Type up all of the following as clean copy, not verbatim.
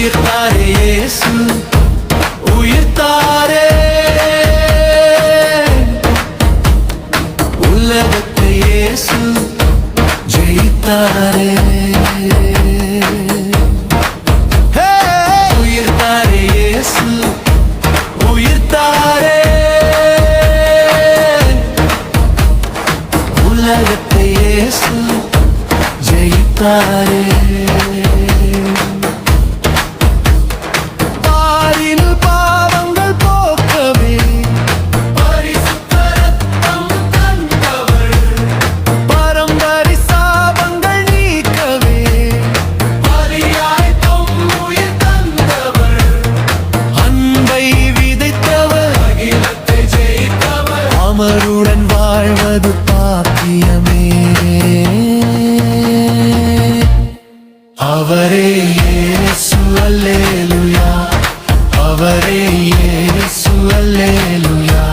உயிர்த்தாரே இயேசு உயிர்த்தாரே உலகத்தை இயேசு ஜெயித்தாரே உயிர்த்தாரே இயேசு உயிர்த்தாரே உலகத்தை இயேசு ஜெயித்தாரே அமருடன் வாழ்வது பாக்கியமே அவரே இயேசு அல்லேலூயா அவரே இயேசு அல்லேலூயா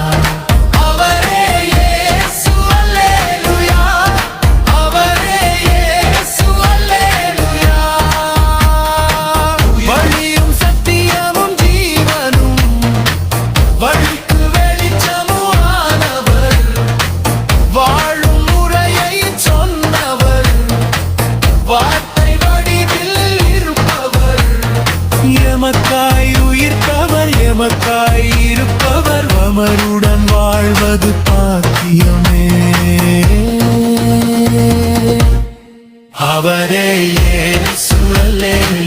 அவரே இயேசு அல்லேலூயா அவரே இயேசு அல்லேலூயா வழியும் சத்தியமும் ஜீவனும் வழிக்கு வெளிச்சமும் ஆனவர் வாழும் முறையை சொன்னவர் வார்த்தை வடிவில் இருப்பவர் எமக்காய் உயிர்ப்பவர் எமக்காய் இருப்பவர் அமருடன் வாழ்வது பாக்கியமே அவரே இயேசு அல்லேலூயா